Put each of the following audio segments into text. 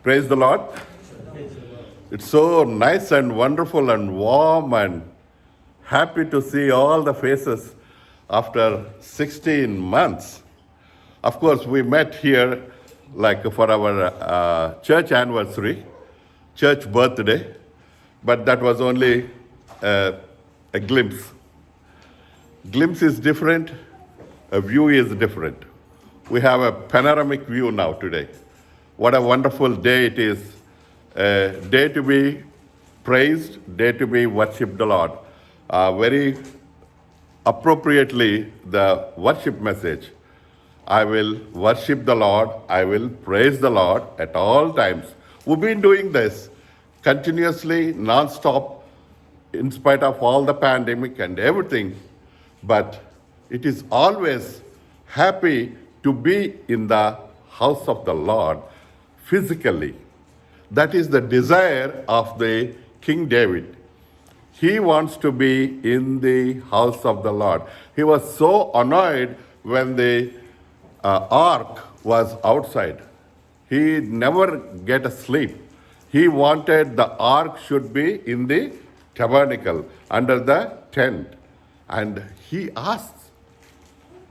Praise the Lord. It's so nice and wonderful and warm and happy to see all the faces after 16 months. Of course, we met here like for our church anniversary, church birthday, but that was only a glimpse. Glimpse is different, a view is different. We have a panoramic view now today. What a wonderful day it is. A day to be praised, day to be worshipped the Lord. Very appropriately, the worship message. I will worship the Lord, I will praise the Lord at all times. We've been doing this continuously, non-stop, in spite of all the pandemic and everything. But it is always happy to be in the house of the Lord physically. That is the desire of the King David. He wants to be in the house of the Lord. He was so annoyed when the ark was outside. He never get a sleep. He wanted the ark should be in the tabernacle, under the tent. And he asks,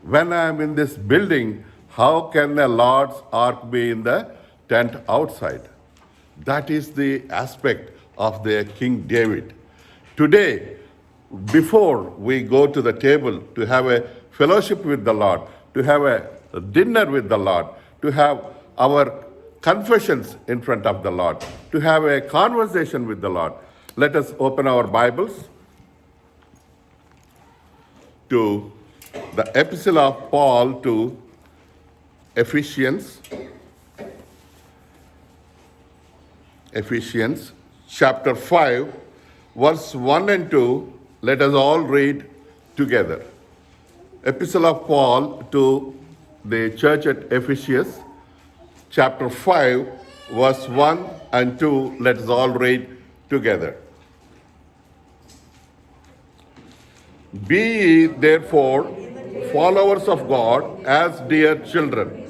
when I am in this building, how can the Lord's ark be in the tent outside? That is the aspect of the King David. Today, before we go to the table to have a fellowship with the Lord, to have a dinner with the Lord, to have our confessions in front of the Lord, to have a conversation with the Lord, let us open our Bibles to the Epistle of Paul to Ephesians. Ephesians chapter 5, verse 1 and 2, let us all read together. Epistle of Paul to the church at Ephesus, chapter 5, verse 1 and 2, let us all read together. Be ye therefore followers of God as dear children,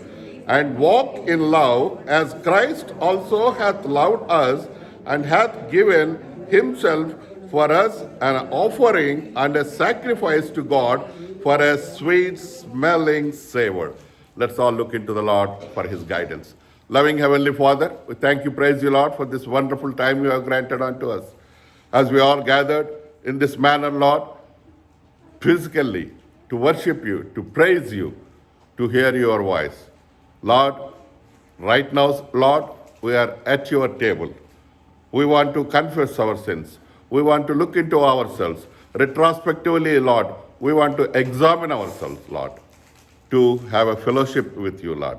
and walk in love as Christ also hath loved us and hath given himself for us an offering and a sacrifice to God for a sweet smelling savor. Let's all look into the Lord for his guidance. Loving Heavenly Father, we thank you, praise you, Lord, for this wonderful time you have granted unto us. As we all gathered in this manner, Lord, physically, to worship you, to praise you, to hear your voice. Lord, right now, Lord, we are at your table. We want to confess our sins. We want to look into ourselves. Retrospectively, Lord, we want to examine ourselves, Lord, to have a fellowship with you, Lord.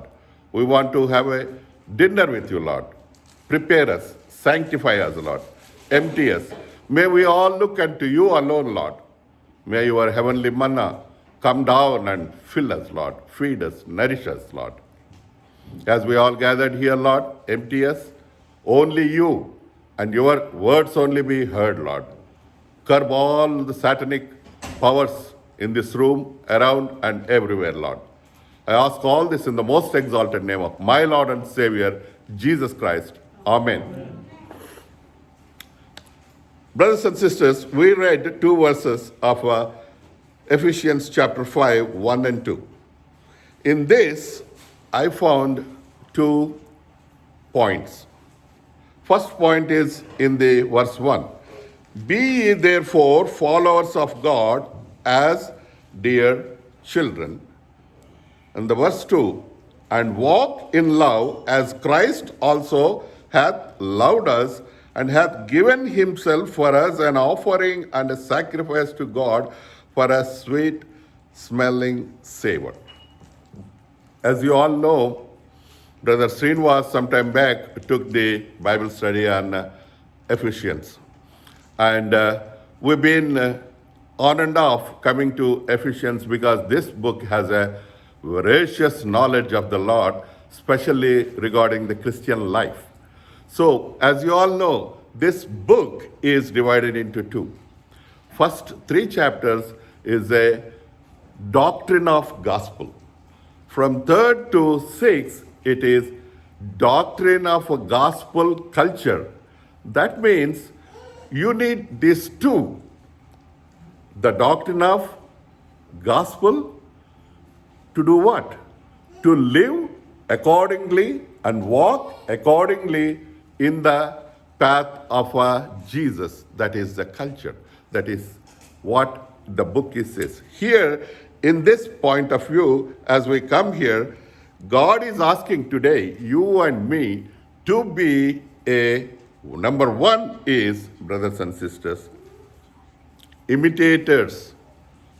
We want to have a dinner with you, Lord. Prepare us, sanctify us, Lord. Empty us. May we all look unto you alone, Lord. May your heavenly manna come down and fill us, Lord. Feed us, nourish us, Lord. As we all gathered here, Lord, empty us. Only you and your words only be heard, Lord. Curb all the satanic powers in this room, around and everywhere, Lord. I ask all this in the most exalted name of my Lord and Savior, Jesus Christ. Amen. Brothers and sisters, we read two verses of Ephesians chapter 5, 1 and 2. In this, I found 2 points. First point is in the verse 1. Be ye therefore followers of God as dear children. And the verse 2, and walk in love as Christ also hath loved us and hath given himself for us an offering and a sacrifice to God for a sweet smelling savor. As you all know, Brother Srinivas sometime back took the Bible study on Ephesians. And we've been on and off coming to Ephesians because this book has a voracious knowledge of the Lord, especially regarding the Christian life. So, as you all know, this book is divided into 2. First 3 chapters is a doctrine of gospel. From 3rd to 6th, it is doctrine of a gospel culture. That means you need these two, the doctrine of gospel, to do what? To live accordingly and walk accordingly in the path of Jesus. That is the culture. That is what the book says. Here, in this point of view, as we come here, God is asking today you and me to be a, number one is, brothers and sisters, imitators,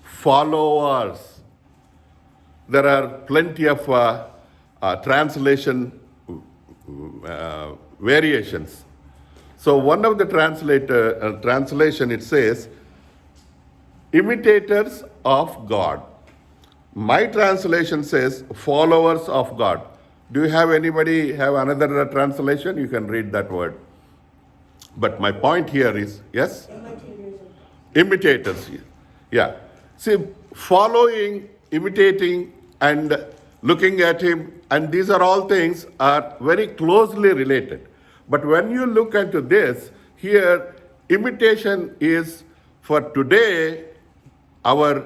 followers. There are plenty of translation variations. So one of the translation, it says, imitators of God. My translation says followers of God. Do you have anybody have another translation? You can read that word. But my point here is, yes? Imitators. Yeah. See, following, imitating, and looking at him, and these are all things are very closely related. But when you look into this, here, imitation is for today, our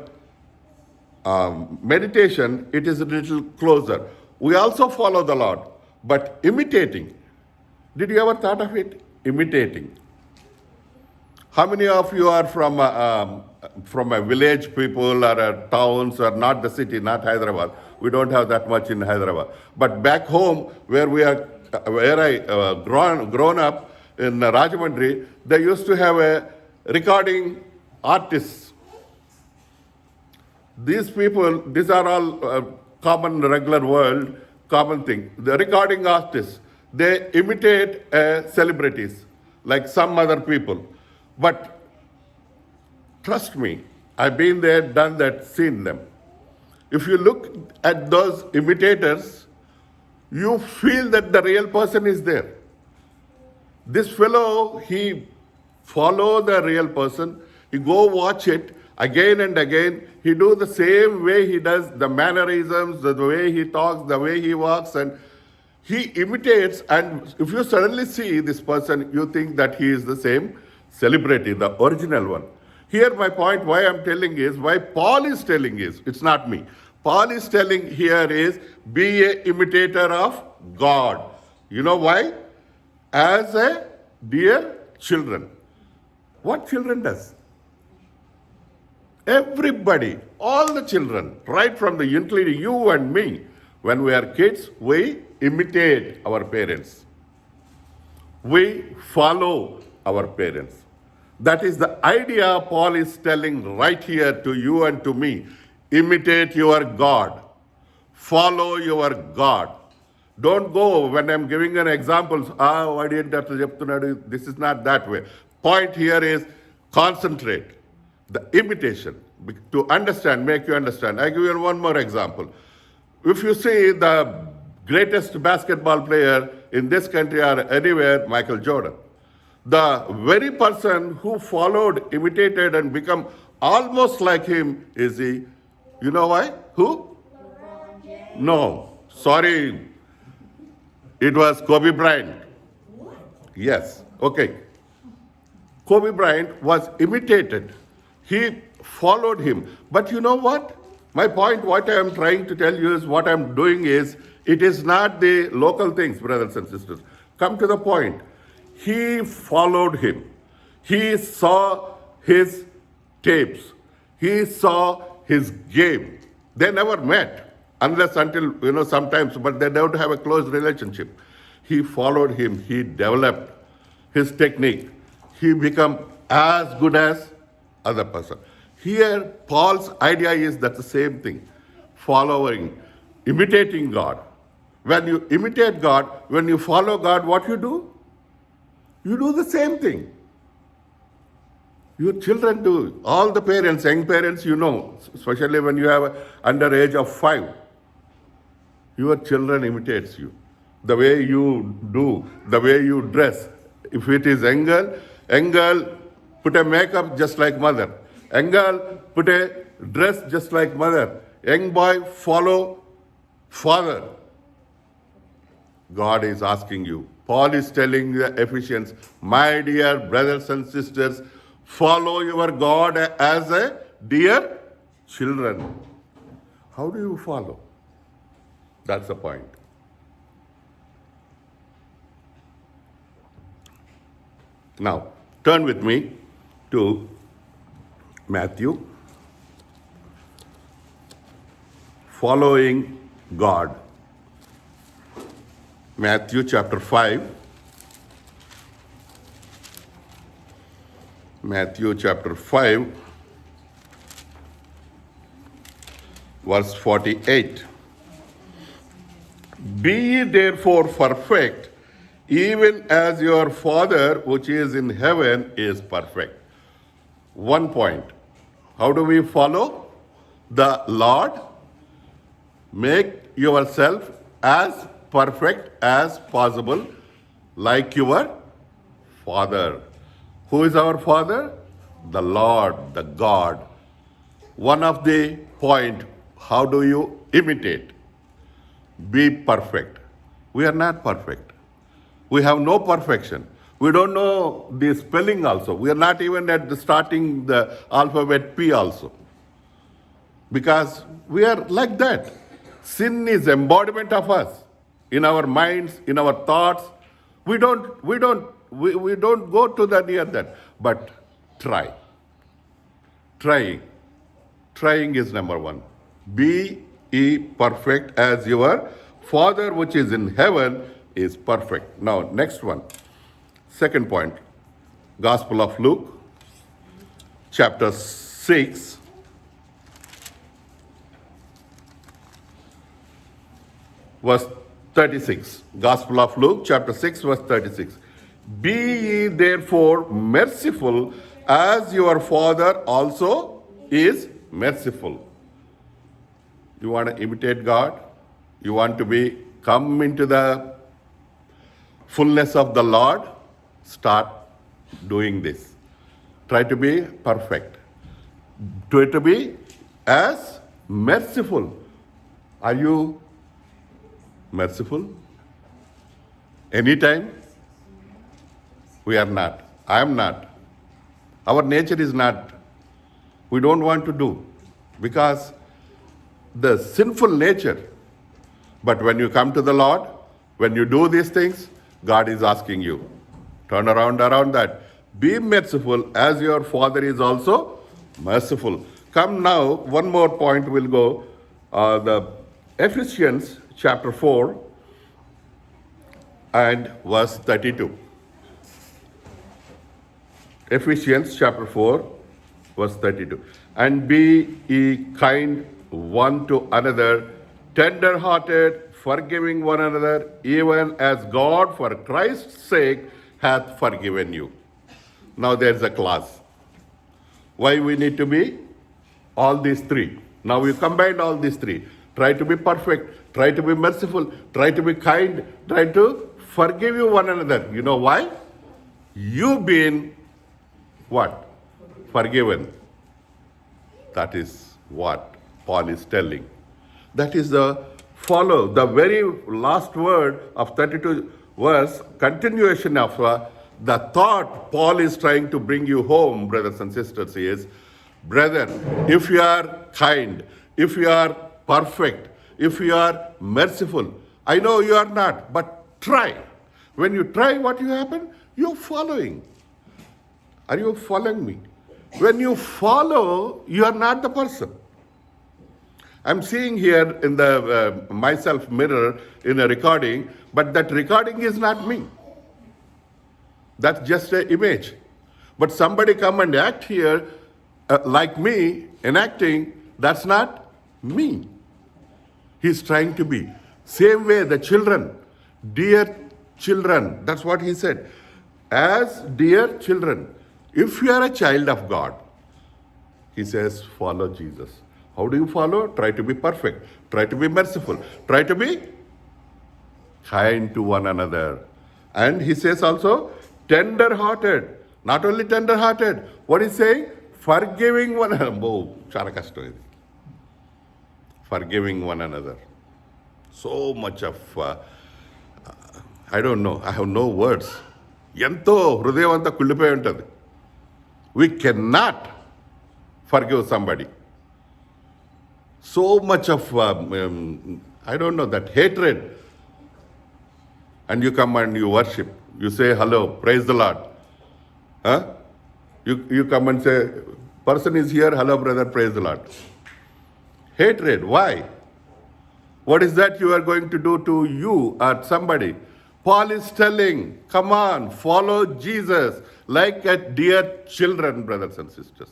meditation, it is a little closer. We also follow the Lord, but imitating. Did you ever thought of it? Imitating. How many of you are from a village people or a towns or not the city, not Hyderabad? We don't have that much in Hyderabad. But back home, where I grown up in Rajahmundry, they used to have a recording artists. These people, these are all common, regular world, common thing. The recording artists, they imitate celebrities like some other people. But trust me, I've been there, done that, seen them. If you look at those imitators, you feel that the real person is there. This fellow, he follow the real person, he go watch it again and again, he do the same way he does, the mannerisms, the way he talks, the way he walks, and he imitates, and if you suddenly see this person, you think that he is the same celebrity, the original one. Here my point, why I'm telling is, why Paul is telling is, it's not me. Paul is telling here is, be a imitator of God. You know why? As a dear children. What children does? Everybody, all the children, right from the, including you and me, when we are kids, we imitate our parents. We follow our parents. That is the idea Paul is telling right here to you and to me. Imitate your God. Follow your God. Don't go when I'm giving an example, why did that cheptunadu? This is not that way. Point here is concentrate. The imitation. To understand, make you understand. I give you one more example. If you see the greatest basketball player in this country or anywhere, Michael Jordan. The very person who followed, imitated, and become almost like him is he. You know why? Who? No. Sorry. It was Kobe Bryant. Yes. Okay. Kobe Bryant was imitated. He followed him. But you know what? My point, what I am trying to tell you is, what I am doing is, it is not the local things, brothers and sisters. Come to the point. He followed him. He saw his tapes. He saw his game. They never met, unless until, sometimes, but they don't have a close relationship. He followed him. He developed his technique. He became as good as other person. Here, Paul's idea is that the same thing. Following, imitating God. When you imitate God, when you follow God, what you do? You do the same thing. Your children do. All the parents, young parents, especially when you have under age of 5, your children imitates you. The way you do, the way you dress. If it is young girl put a makeup just like mother. Young girl put a dress just like mother. Young boy follow father. God is asking you. Paul is telling the Ephesians, my dear brothers and sisters, follow your God as a dear children. How do you follow? That's the point. Now, turn with me to Matthew. Following God. Matthew chapter 5. Matthew chapter 5, verse 48. Be ye therefore perfect, even as your Father which is in heaven is perfect. One point. How do we follow the Lord? Make yourself as perfect as possible, like your Father. Who is our Father? The Lord, the God. One of the point, how do you imitate? Be perfect. We are not perfect. We have no perfection. We don't know the spelling also. We are not even at the starting the alphabet P also. Because we are like that. Sin is embodiment of us in our minds, in our thoughts. We don't go to the near that. But try. Trying is number one. Be ye perfect as your Father which is in heaven is perfect. Now, next one. Second point. Gospel of Luke, chapter 6. Verse 36. Gospel of Luke, chapter 6, verse 36. Be ye therefore merciful, as your Father also is merciful. You want to imitate God? You want to come into the fullness of the Lord? Start doing this. Try to be perfect. Try to be as merciful. Are you merciful? Anytime? We are not. I am not. Our nature is not. We don't want to do because the sinful nature. But when you come to the Lord, when you do these things, God is asking you, turn around that. Be merciful as your Father is also merciful. Come now, one more point will go. The Ephesians chapter 4 and verse 32. Ephesians chapter 4, verse 32. And be ye kind one to another, tender-hearted, forgiving one another, even as God for Christ's sake hath forgiven you. Now there's a clause. Why we need to be? All these three. Now we combined all these three. Try to be perfect, try to be merciful, try to be kind, try to forgive you one another. You know why? You've been what? Forgiven. That is what Paul is telling. That is the very last word of 32 verse, continuation of the thought Paul is trying to bring you home, brothers and sisters, is, brethren, if you are kind, if you are perfect, if you are merciful, I know you are not, but try. When you try, what will happen? You're following. Are you following me? When you follow, you are not the person. I'm seeing here in the myself mirror in a recording, but that recording is not me. That's just an image. But somebody come and act here like me, enacting, that's not me. He's trying to be. Same way, the children, dear children, that's what he said. As dear children, if you are a child of God, he says, follow Jesus. How do you follow? Try to be perfect. Try to be merciful. Try to be kind to one another. And he says also, tender-hearted. Not only tender-hearted. What is saying? Forgiving one another. Oh, chala kashtam idi. Forgiving one another. So much of I don't know, I have no words. ఎంతో హృదయం అంతా కుళ్ళిపోయి ఉంటుంది. We can not forgive somebody. So much of, I don't know, that hatred. And you come and you worship. You say, hello, praise the Lord. Huh? You come and say, person is here, hello brother, praise the Lord. Hatred, why? What is that you are going to do to you or somebody? Paul is telling, come on, follow Jesus like a dear children, brothers and sisters.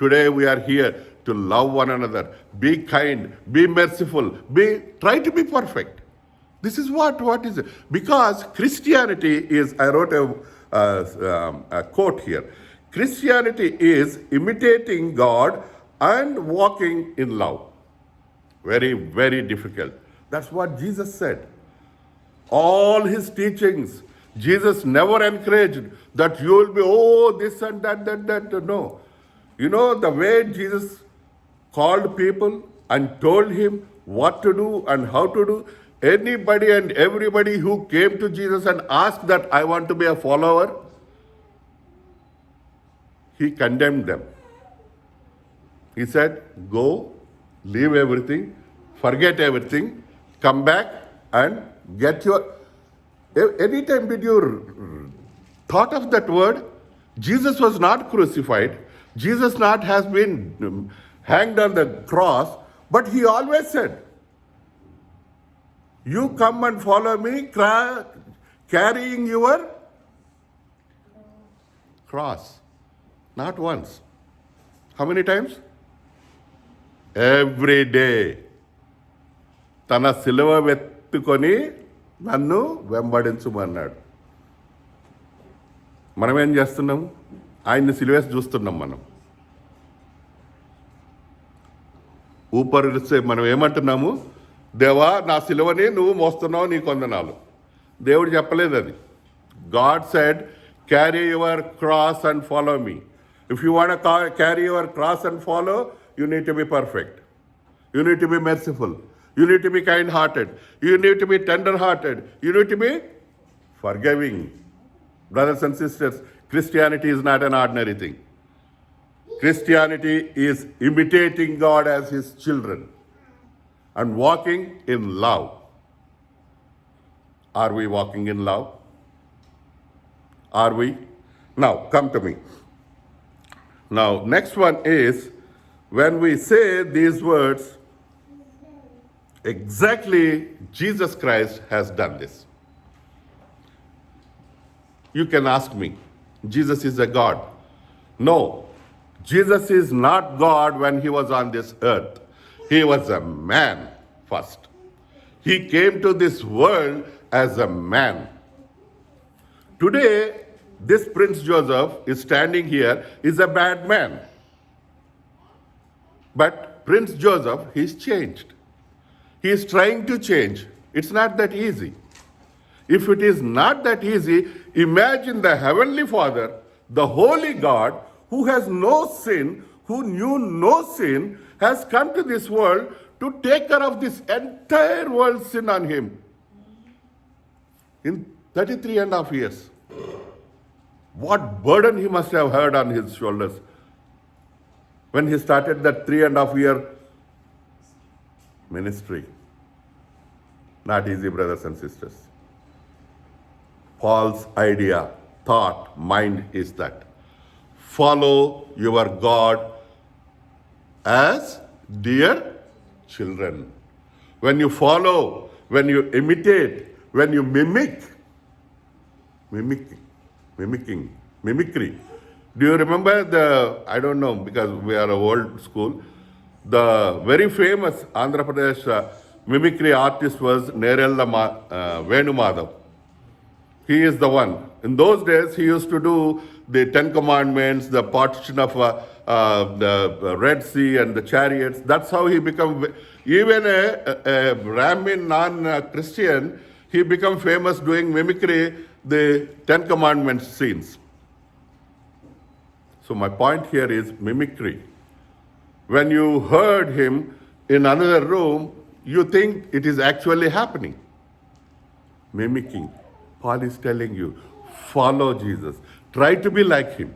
Today we are here to love one another, be kind, be merciful, try to be perfect. This is what is it? Because Christianity is, I wrote a quote here. Christianity is imitating God and walking in love. Very, very difficult. That's what Jesus said. All his teachings, Jesus never encouraged that you will be, this and that. No. You know the way Jesus called people and told him what to do and how to do? Anybody and everybody who came to Jesus and asked that I want to be a follower, he condemned them. He said, go, leave everything, forget everything, come back and get your... Anytime did you thought of that word? Jesus was not crucified. Jesus not has been hanged on the cross, but he always said, you come and follow me carrying your cross. Not once. How many times? Every day. తన సిలువ వెత్తుకొని నన్ను వెంబడించుమన్నాడు. మనం ఏం చేస్తున్నాం? ఆయన్ని సిలువేసి చూస్తున్నాం. మనం ఊపరిస్తే మనం ఏమంటున్నాము? దేవా, నా సిలువని నువ్వు మోస్తున్నావు, నీ కొందనాలు. దేవుడు చెప్పలేదు అది. God said, carry your cross and follow me. If you want carry your cross and follow, you need to be perfect. You need to be merciful. You need to be kind-hearted. You need to be tender-hearted. You need to be forgiving. Brothers and sisters, Christianity is not an ordinary thing. Christianity is imitating God as his children and walking in love. Are we walking in love? Are we? Now, come to me. Now, next one is, when we say these words, exactly Jesus Christ has done this. You can ask me, Jesus is a God. No, Jesus is not God when he was on this earth. He was a man first. He came to this world as a man. Today, this Prince Joseph is standing here, is a bad man. But Prince Joseph, he's changed. He is trying to change. It's not that easy. If it is not that easy, imagine the Heavenly Father, the Holy God, who has no sin, who knew no sin, has come to this world to take care of this entire world's sin on him. In 33.5 years. What burden he must have had on his shoulders when he started that 3.5 year ministry. Not easy, brothers and sisters. Paul's idea, thought, mind is that follow your God as dear children. When you follow, when you imitate, when you mimicry. Do you remember I don't know, because we are an old school, the very famous Andhra Pradesh mimicry artist was Nerella Venu Madhav. He is the one. In those days, he used to do the 10 Commandments, the partition of the Red Sea and the chariots. That's how he became, even a Brahmin non-Christian, he became famous doing mimicry, the 10 Commandments scenes. So my point here is mimicry. When you heard him in another room, you think it is actually happening. Mimicking. Paul is telling you, follow Jesus. Try to be like him.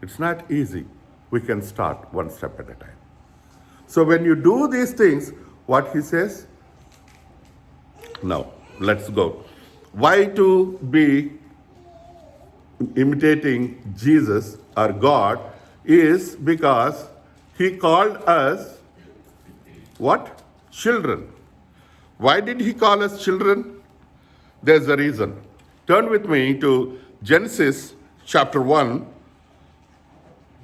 It's not easy. We can start one step at a time. So when you do these things, what he says? Now, let's go. Why to be imitating Jesus or God is because he called us what? Children. Why did he call us children? There's a reason. Turn with me to Genesis chapter 1,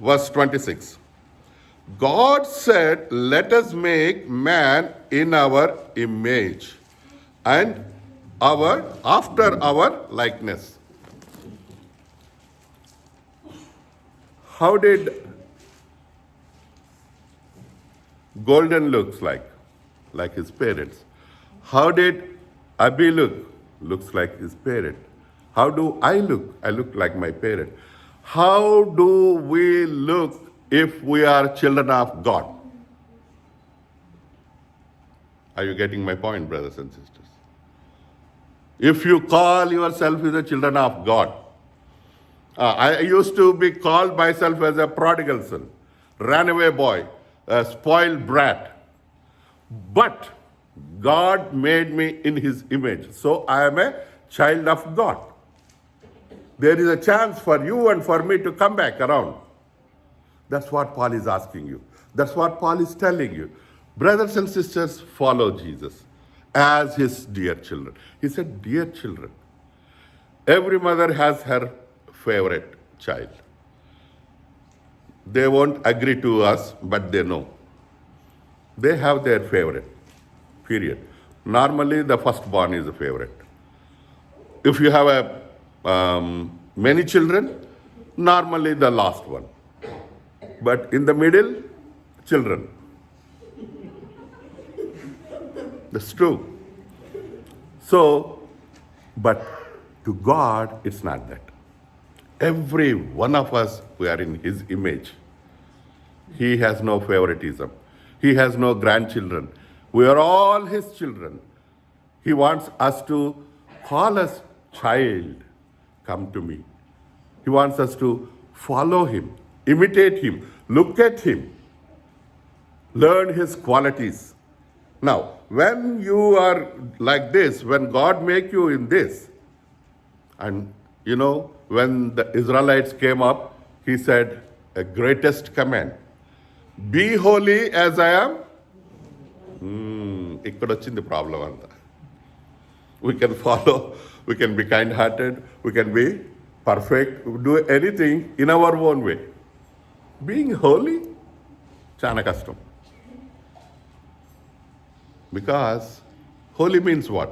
verse 26. God said, let us make man in our image and after our likeness. How did Golden looks like his parents? How did Abhi look? Looks like his parent. How do I look? I look like my parent. How do we look if we are children of God? Are you getting my point, brothers and sisters? If you call yourself as the children of God, I used to be called myself as a prodigal son, runaway boy, a spoiled brat. But God made me in his image. So I am a child of God. There is a chance for you and for me to come back around. That's what Paul is asking you. That's what Paul is telling you. Brothers and sisters, follow Jesus as his dear children. He said, dear children. Every mother has her favorite child. They won't agree to us, but they know. They have their favorite, period. Normally, the firstborn is a favorite. If you have many children, normally the last one. But in the middle, children. That's true. So, but to God, it's not that. Every one of us, we are in his image. He has no favoritism. He has no grandchildren. We are all his children. He wants us to call us child. Come to me. He wants us to follow him, imitate him, look at him, learn his qualities. Now, when you are like this, when God make you in this, and you know, when the Israelites came up, he said, a greatest command, be holy as I am. ఇక్కడ వచ్చింది problem అంతా. We can follow, we can be kind-hearted, we can be perfect, we do anything in our own way. Being holy, చాలా కష్టం. Because holy means what?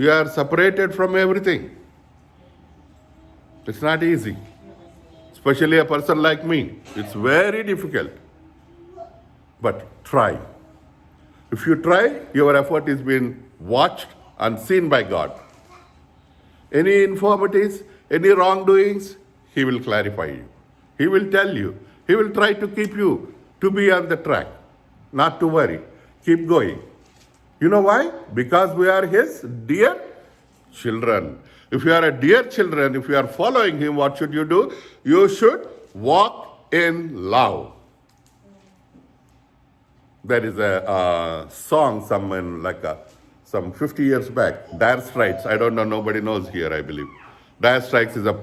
You are separated from everything. It's not easy. Especially a person like me. It's very difficult. But try. If you try, your effort is being watched and seen by God. Any infirmities, any wrongdoings, he will clarify you. He will tell you. He will try to keep you to be on the track. Not to worry. Keep going. You know why? Because we are his dear children. If you are a dear children, if you are following him, what should you do? You should walk in love. There is a song, some 50 years back, Dire Straits. I don't know, nobody knows here, I believe. Dire Straits is a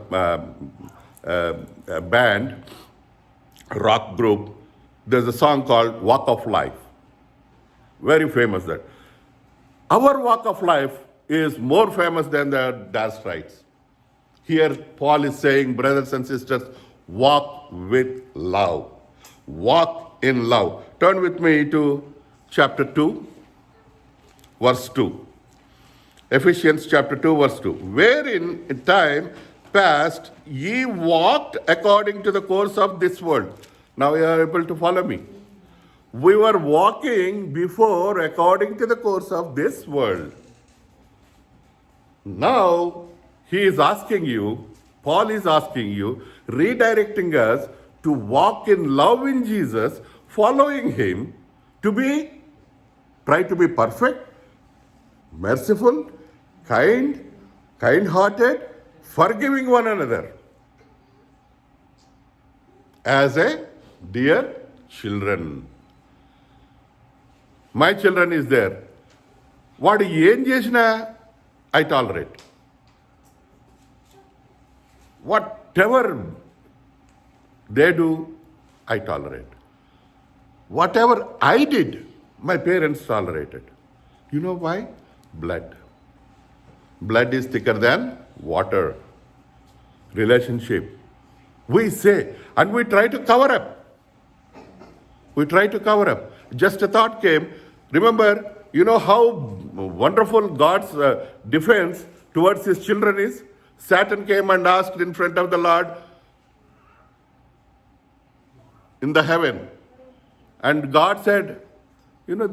band, rock group. There's a song called Walk of Life. Very famous that. Our walk of life is more famous than the Dire Straits. Here, Paul is saying, brothers and sisters, walk with love. Walk in love. Turn with me to chapter 2, verse 2. Ephesians chapter 2, verse 2. Wherein in time past ye walked according to the course of this world. Now you are able to follow me. We were walking before according to the course of this world. Now he is asking you, Paul is asking you, redirecting us to walk in love in Jesus, following him, try to be perfect, merciful, kind-hearted, forgiving one another as a dear children. My children is there. వాడు ఏం చేసినా I tolerate. What ever they do I tolerate. What ever I did my parents tolerated. You know why? Blood. Blood is thicker than water. Relationship. We say, and we try to cover up. We try to cover up. Just a thought came. Remember, you know how wonderful God's defense towards his children is? Satan came and asked in front of the Lord in the heaven. And God said,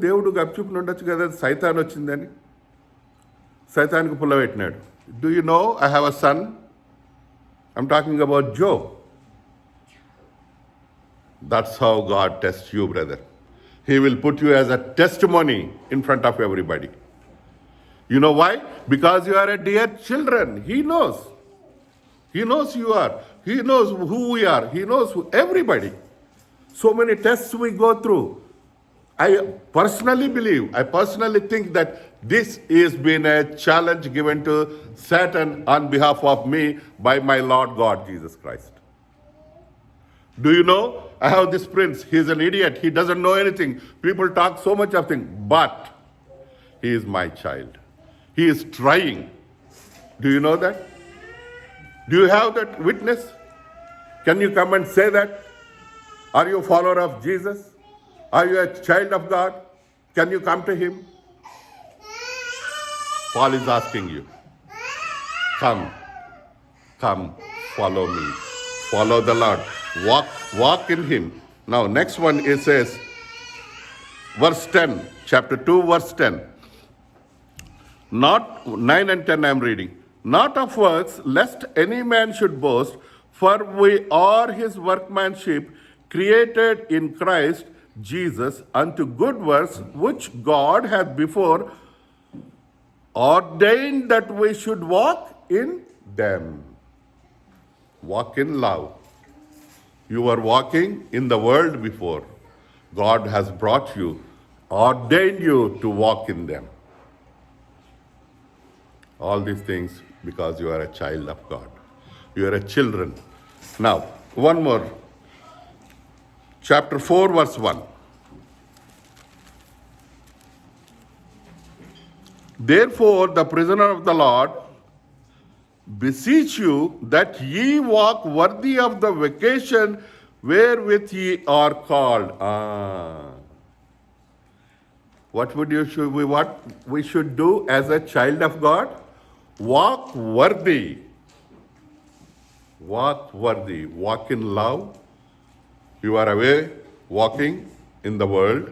దేవుడు గప్చుప్పు ఉండొచ్చు కదా, సైతాన్ వచ్చిందని. సైతానికి పుల్ల పెట్టినాడు. Do you know I have a son? I'm talking about Joe. That's how God test you, brother. He will put you as a testimony in front of everybody. You know why? Because you are a dear children. He knows. He knows you are. He knows who we are. He knows everybody. So many tests we go through. I personally think that this has been a challenge given to Satan on behalf of me by my Lord God Jesus Christ. Do you know, I have this prince. He's an idiot. He doesn't know anything. People talk so much of things, but he is my child. He is trying. Do you know that? Do you have that witness? Can you come and say that? Are you a follower of Jesus? Are you a child of God? Can you come to him? Paul is asking you. Come, follow me. Follow the Lord. Walk in him. Now, next one, it says, verse 10, chapter 2, verse 10. Not 9 and 10 I am reading. Not of works, lest any man should boast, for we are his workmanship, created in Christ Jesus unto good works, which God hath before ordained that we should walk in them. Walk in love. You were walking in the world before. God has brought you, ordained you to walk in them. All these things because you are a child of God. You are a children. Now, one more. Chapter 4, verse 1. Therefore, the prisoner of the Lord, beseech you that ye walk worthy of the vocation wherewith ye are called. What we should do as a child of God? Walk worthy. Walk worthy. Walk in love. You are away walking in the world.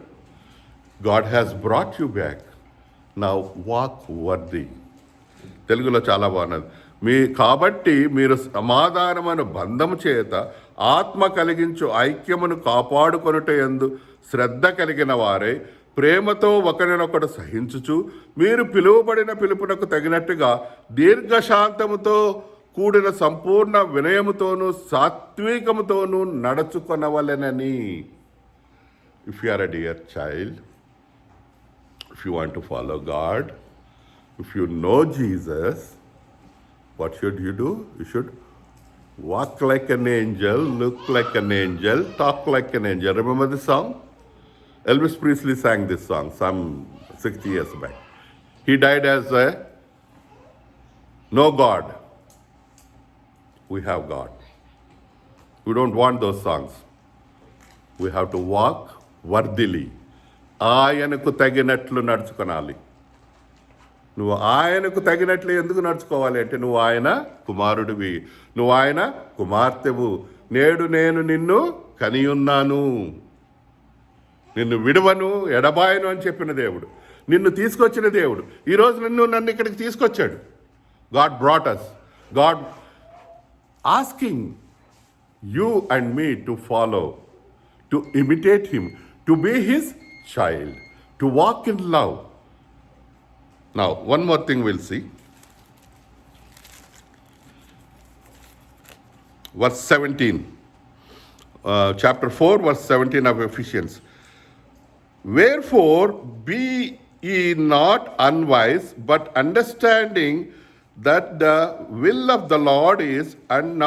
God has brought you back. Now walk worthy. తెలుగులో చాలా బాగున్నది. కాబట్టి మీరు సమాధానమైన బంధము చేత ఆత్మ కలిగించు ఐక్యమును కాపాడుకొనుట యందు శ్రద్ధ కలిగిన వారే ప్రేమతో ఒకరినొకడు సహించుచు మీరు పిలువబడిన పిలుపునకు తగినట్టుగా దీర్ఘశాంతముతో కూడిన సంపూర్ణ వినయముతోనూ సాత్వికముతోనూ నడుచుకొనవలెనని. If you are a dear child, if you want to follow God, if you know Jesus, what should you do? You should walk like an angel, look like an angel, talk like an angel. Remember this song? Elvis Presley sang this song some 60 years back. He died as a no God. We have God. We don't want those songs. We have to walk worthily. ఆయనకు తగినట్లు నడుచుకోవాలి. నువ్వు ఆయనకు తగినట్లు ఎందుకు నడుచుకోవాలి అంటే నువ్వు ఆయన కుమారుడివి, నువ్వు ఆయన కుమార్తెవు. నేడు నేను నిన్ను కనియున్నాను, నిన్ను విడువను ఎడబాయను అని చెప్పిన దేవుడు, నిన్ను తీసుకొచ్చిన దేవుడు. ఈరోజు నన్ను ఇక్కడికి తీసుకొచ్చాడు. God brought us. God asking you and me to follow, to imitate him, to be his child, to walk in love. Now, one more thing we'll see. verse 17. Chapter 4, verse 17 of Ephesians. Wherefore, be ye not unwise, but understanding that the will of the Lord is, and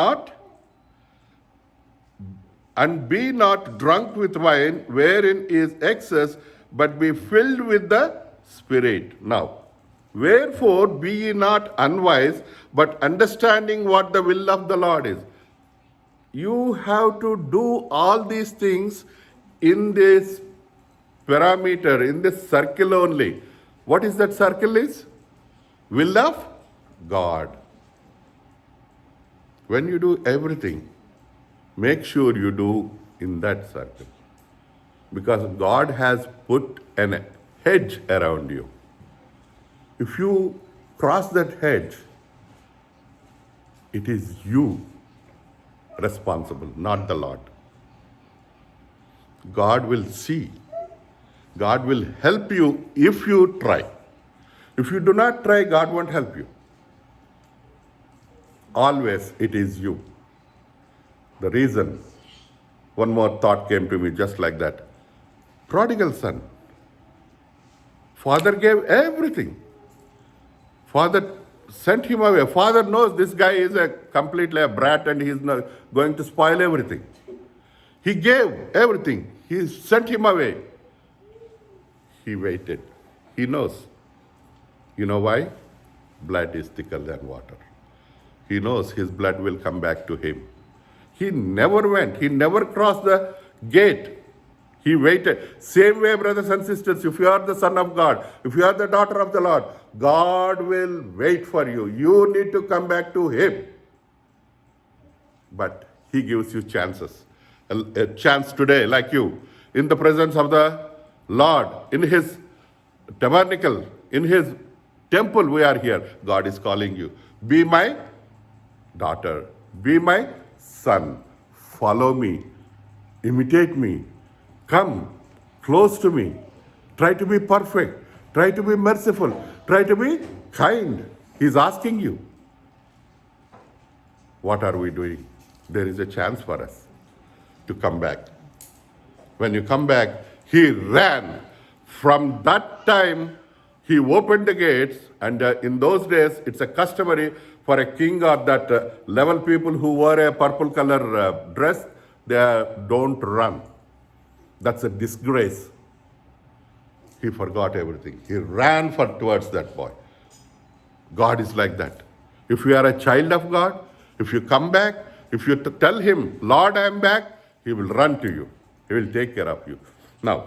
be not drunk with wine, wherein is excess, but be filled with the Spirit. Now, wherefore be ye not unwise, but understanding what the will of the Lord is. You have to do all these things in this parameter, in this circle only. What is that circle is? Will of God. When you do everything, make sure you do in that circle. Because God has put a hedge around you. If you cross that hedge, it is you responsible, not the Lord. God will see. God will help you if you try. If you do not try, God won't help you. Always it is you. The reason, one more thought came to me just like that. Prodigal son. Father gave everything. Father sent him away. Father knows this guy is completely a brat and he's not going to spoil everything. He gave everything. He sent him away. He waited. He knows. You know why? Blood is thicker than water. He knows his blood will come back to him. He never went. He never crossed the gate. He waited. Same way, brothers and sisters, if you are the son of God, if you are the daughter of the Lord, God will wait for you. You need to come back to him. But he gives you chances. A chance today, like you, in the presence of the Lord, in his tabernacle, in his temple, we are here. God is calling you. Be my daughter. Be my son. Follow me. Imitate me. Come close to me. Try to be perfect. Try to be merciful. Try to be kind. He's asking you. What are we doing? There is a chance for us to come back. When you come back, he ran. From that time, he opened the gates, and in those days, it's a customary for a king or that level people who wear a purple color dress, they don't run. That's a disgrace. He forgot everything. He ran towards that boy. God is like that. If you are a child of God, if you come back, if you tell him, Lord, I am back, he will run to you. He will take care of you. Now,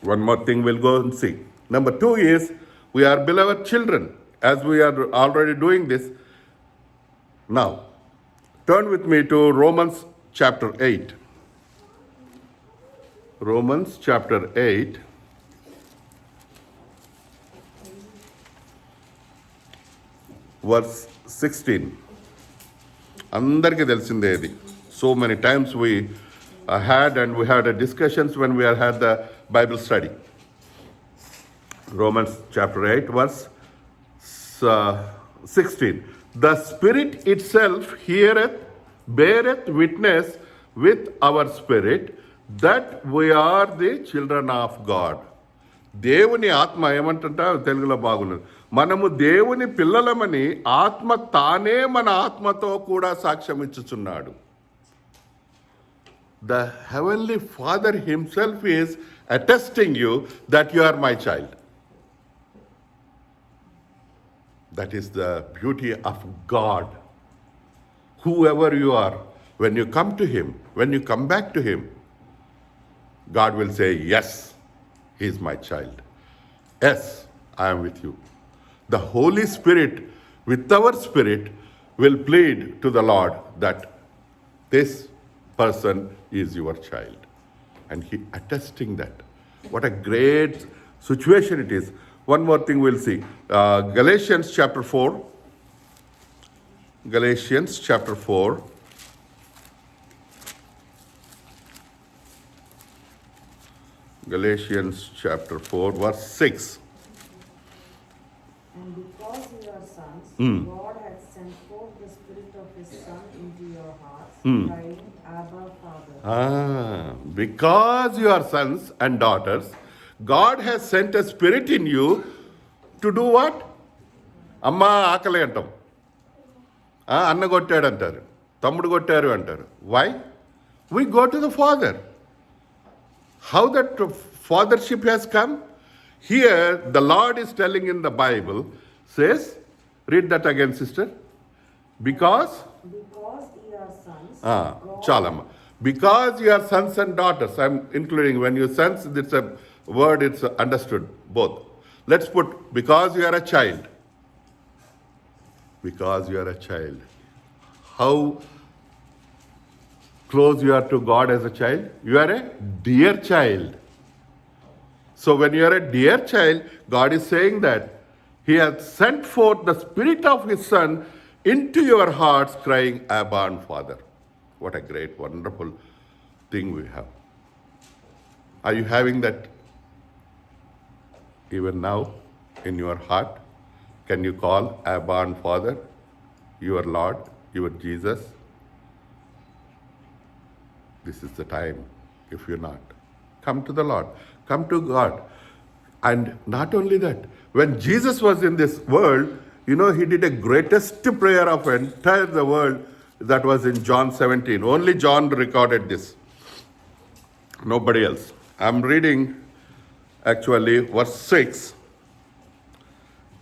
one more thing we'll go and see. Number 2 is, we are beloved children, as we are already doing this. Now, turn with me to Romans chapter 8. Romans chapter 8. Verse 16. అందరికీ తెలిసిందే ఇది. So many times we had discussions when we had the Bible study. Romans chapter 8 verse 16. The Spirit itself beareth witness with our spirit that we are the children of God. దేవుని ఆత్మ ఏమంటుంటా తెలుగులో బాగున్నది. మనము దేవుని పిల్లలమని ఆత్మ తానే మన ఆత్మతో కూడా సాక్ష్యం ఇచ్చుచున్నాడు. The Heavenly Father himself is attesting you that you are my child. That is the beauty of God. Whoever you are, when you come to him, when you come back to him, God will say, yes, he is my child. Yes, I am with you. The Holy Spirit, with our spirit, will plead to the Lord that this person is your child. And he attesting that. What a great situation it is. One more thing we'll see. Galatians chapter 4. Galatians chapter 4. Galatians chapter 4 verse 6. And because you are sons, sons, God hath sent forth the Spirit of His Son into your hearts, crying, Abba, Father. Because you are sons and daughters, God has sent a spirit in you to do what? అమ్మ ఆకలి అంటాం, అన్న కొట్టాడు అంటారు, తమ్ముడు కొట్టారు అంటారు. Why? We go to the Father. How that fathership has come? Here, the Lord is telling in the Bible, says, read that again, sister. Because ye are sons, Chalama. Because you are sons and daughters. I'm including when you sons, it's a word, it's understood both. Let's put because you are a child. Because you are a child. How close you are to God as a child? You are a dear child. So when you are a dear child, God is saying that He has sent forth the Spirit of His Son into your hearts, crying, Abba and Father. What a great, wonderful thing we have. Are you having that even now in your heart? Can you call Abba and Father, your Lord, your Jesus? This is the time. If you're not, come to the Lord, come to God. And not only that, when Jesus was in this world, He did a greatest prayer of entire the world. That was in John 17. Only John recorded this. Nobody else. I'm reading actually verse 6.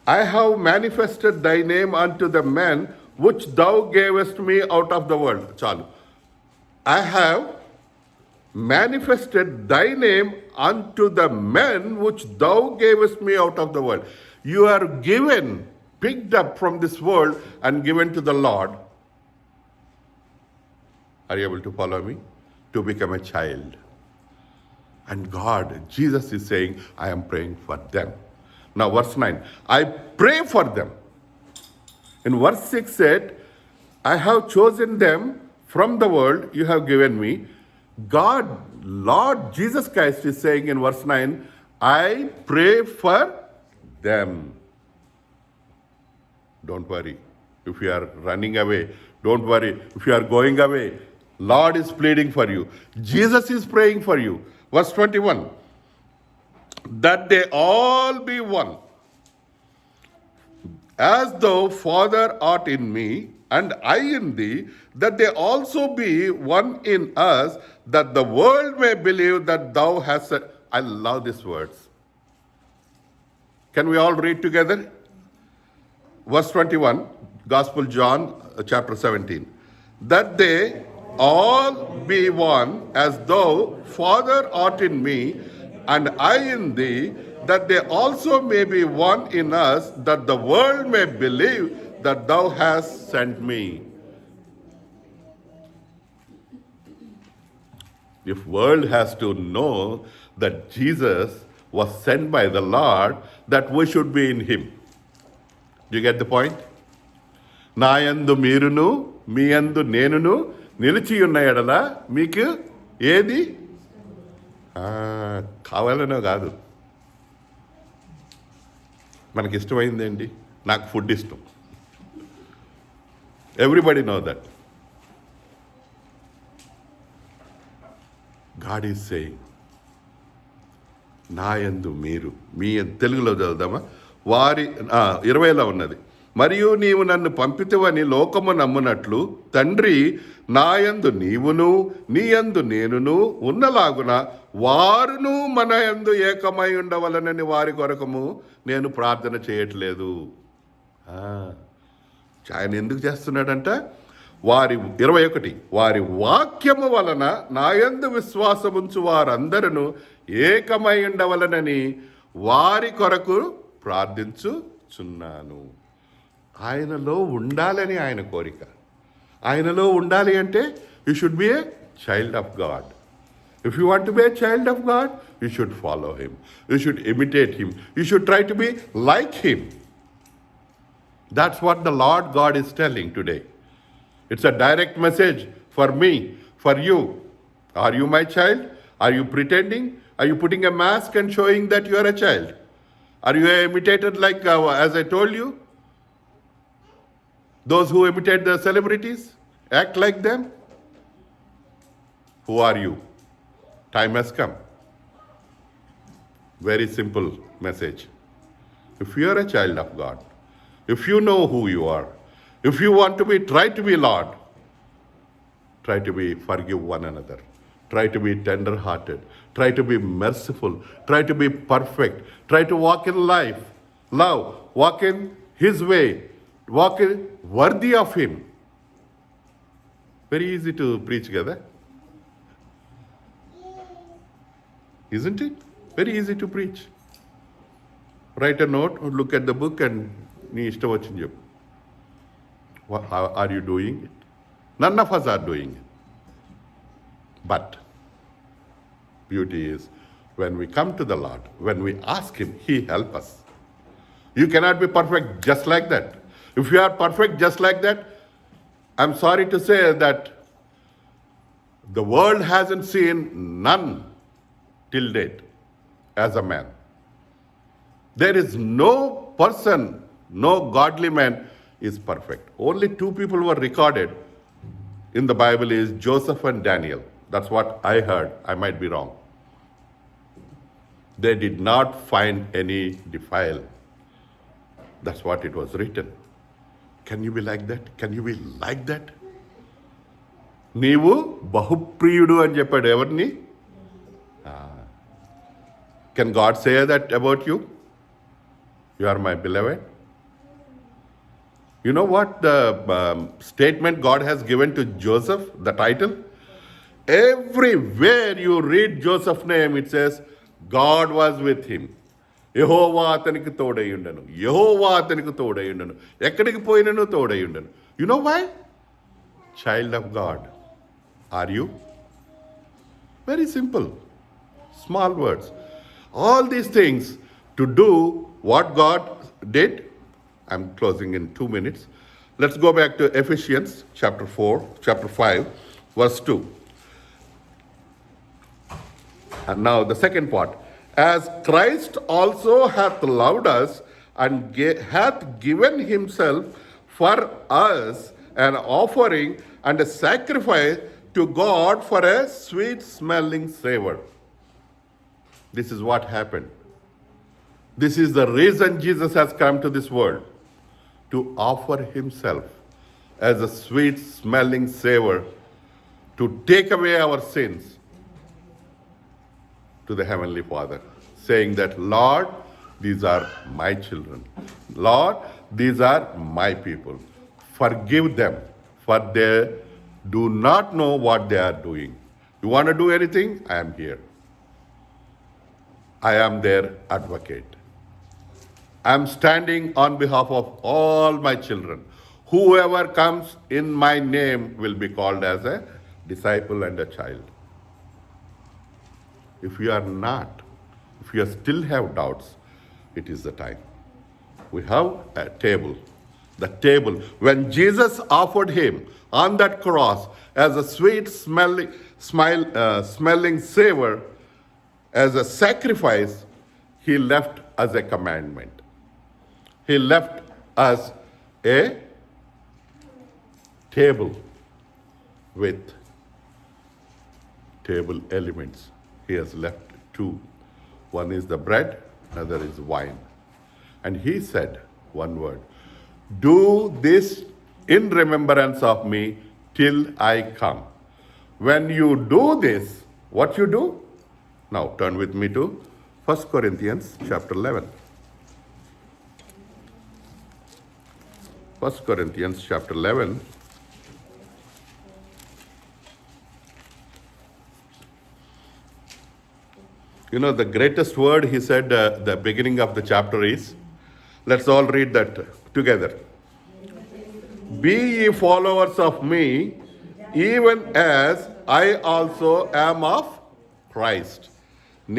I have manifested thy name unto the men which thou gavest me out of the world. Chalu. I have manifested thy name unto the men which thou gavest me out of the world. You are given, picked up from this world and given to the Lord. Are you able to follow me? To become a child. And God, Jesus is saying, I am praying for them. Now verse 9, I pray for them. In verse 6 said, I have chosen them from the world you have given me. God, Lord Jesus Christ is saying in verse 9, I pray for them. Don't worry. If you are running away, don't worry. If you are going away, Lord is pleading for you. Jesus is praying for you. Verse 21, that they all be one, as thou, Father, art in me, and I in thee, that they also be one in us, that the world may believe that thou hast sent. I love these words. Can we all read together? Verse 21, Gospel John, chapter 17. That they all be one, as thou, Father, art in me, and I in thee, that they also may be one in us, that the world may believe that thou hast sent me. If world has to know that Jesus was sent by the Lord, that we should be in Him. Do you get the point? నా యందు మీరును మీ యందు నేనును నిలిచి ఉన్న ఎడల మీకు ఏది కావాలనో కాదు, మనకి ఇష్టమైందేంటి? నాకు ఫుడ్ ఇష్టం. Everybody know that. God is saying, నా యందు మీరు, మీ తెలుగులో చదువుదామా? వారి 20లో ఉన్నది. మరియు నీవు నన్ను పంపితివని లోకము నమ్మునట్లు తండ్రి నాయందు నీవును నీయందు నేనును ఉన్నలాగున వారును మన యందు ఏకమై ఉండవలనని వారి కొరకము నేను ప్రార్థన చేయట్లేదు. ఆయన ఎందుకు చేస్తున్నాడంట? వారి 21, వారి వాక్యము వలన నాయందు విశ్వాసముంచు వారందరూ ఏకమై ఉండవలనని వారి కొరకు ప్రార్థించుచున్నాను. ఆయనలో ఉండాలని ఆయన కోరిక. ఆయనలో ఉండాలి అంటే you should be a child of God. If you want to be a child of God, you should follow Him. You should imitate Him. You should try to be like Him. That's what the Lord God is telling today. It's a direct message for me, for you. Are you my child? Are you pretending? Are you putting a mask and showing that you are a child? Are you imitated like, as I told you? Those who imitate the celebrities, act like them. Who are you? Time has come. Very simple message. If you are a child of God, if you know who you are, if you want to be, try to be Lord. Try to be forgive one another. Try to be tender-hearted. Try to be merciful. Try to be perfect. Try to walk in life, love, walk in His way, walk in worthy of Him. Very easy to preach together, isn't it? Very easy to preach. Write a note or look at the book and నీ ఇష్టం వచ్చింది చెప్పు. How are you doing it? None of us are doing it. But beauty is when we come to the Lord, when we ask Him, He help us. You cannot be perfect just like that. If you are perfect just like that, I'm sorry to say that the world hasn't seen none till date as a man. There is no person, no godly man is perfect. Only two people were recorded in the Bible is Joseph and Daniel. That's what I heard. I might be wrong. They did not find any defile. That's what it was written. Can you be like that? Can you be like that? నీవు బహుప్రియుడు అని చెప్పాడు ఎవరిని? Can God say that about you? You are my beloved. You know what the statement God has given to Joseph, the title? Everywhere you read Joseph's name, it says, God was with him. యెహోవా అతనికి తోడై ఉండను. యెహోవా అతనికి తోడై ఉండను. ఎక్కడికి పోయినను తోడై ఉండను. You know why? Child of God. Are you? Very simple. Small words. All these things to do what God did. I'm closing in 2 minutes. Let's go back to Ephesians chapter 5, verse 2. And now the second part. As Christ also hath loved us and hath given himself for us an offering and a sacrifice to God for a sweet smelling savor. This is what happened. This is the reason Jesus has come to this world, to offer himself as a sweet smelling savor to take away our sins to the Heavenly Father, saying that, Lord, these are my children. Lord, these are my people. Forgive them, for they do not know what they are doing. You want to do anything? I am here. I am their advocate. I am standing on behalf of all my children. Whoever comes in my name will be called as a disciple and a child. If you are not, if you still have doubts, it is the time. We have a table. The table. When Jesus offered him on that cross as a sweet smelling savor, as a sacrifice, he left us a commandment. He left us a table with table elements. He has left two. One is the bread, another is wine. And he said one word, do this in remembrance of me till I come. When you do this, what you do? Now turn with me to 1 Corinthians chapter 11. 1 Corinthians chapter 11. You know, the greatest word he said, the beginning of the chapter is, let's all read that together. Be ye followers of me, even as I also am of Christ.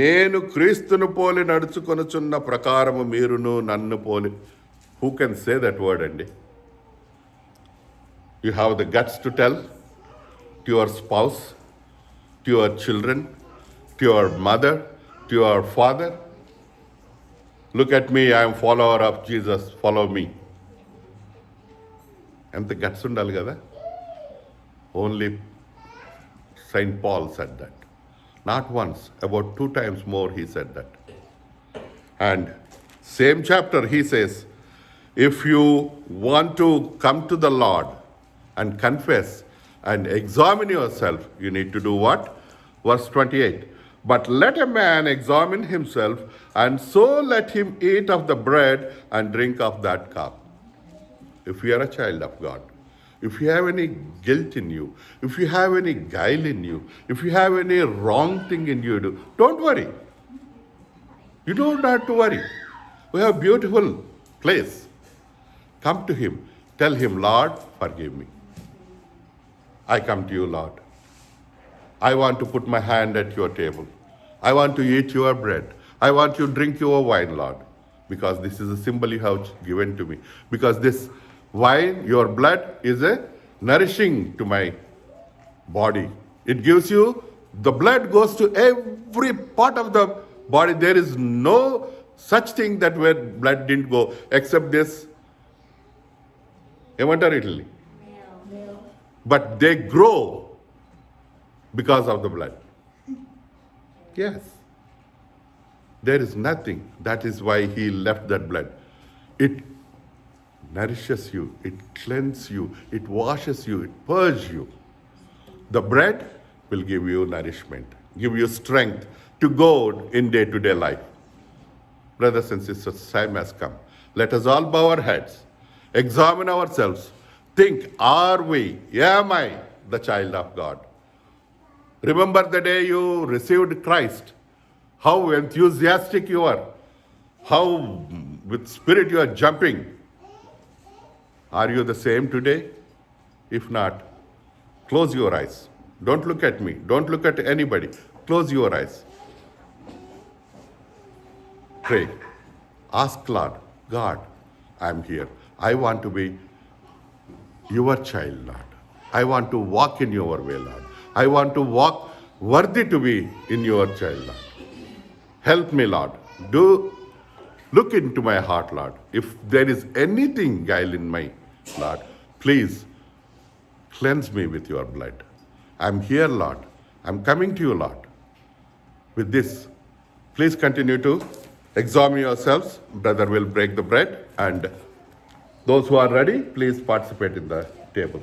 నేను క్రీస్తును పోలి నడుచుకొనుచున్న ప్రకారము మీరును నన్ను పోలి. Who can say that word, అండి? You have the guts to tell to your spouse, to your children, to your mother, to your father, look at me, I am follower of Jesus, follow me. ఎంత guts ఉండాలి కదా. Only Saint Paul said that. Not once, about 2 times more he said that. And same chapter he says, if you want to come to the Lord and confess and examine yourself, you need to do what? Verse 28. But let a man examine himself, and so let him eat of the bread and drink of that cup. If you are a child of God, if you have any guilt in you, if you have any guile in you, if you have any wrong thing in you, don't worry. You don't have to worry. We have a beautiful place. Come to Him. Tell Him, Lord, forgive me. I come to you, Lord. I want to put my hand at your table. I want to eat your bread. I want to drink your wine, Lord, because this is a symbol you have given to me. Because this wine, your blood, is a nourishing to my body. It gives you, the blood goes to every part of the body. There is no such thing that where blood didn't go, except this. ఏమంటారు ఇట్లని? But they grow because of the blood. Yes. There is nothing. That is why He left that blood. It nourishes you, it cleanses you, it washes you, it purges you. The bread will give you nourishment, give you strength to go in day-to-day life. Brothers and sisters, time has come. Let us all bow our heads, examine ourselves, think, are we, am I the child of God? Remember the day you received Christ, how enthusiastic you are, how with spirit you are jumping. Are you the same today? If not, close your eyes. Don't look at me. Don't look at anybody. Close your eyes. Pray. Ask Lord, God, I'm here. I want to be your child, Lord. I want to walk in your way, Lord. I want to walk worthy to be in your child, Lord. Help me, Lord. Look into my heart, Lord. If there is anything guile in my Lord, please cleanse me with your blood. I'm here, Lord. I'm coming to you, Lord. With this, please continue to examine yourselves. Brother will break the bread, and those who are ready, please participate in the table.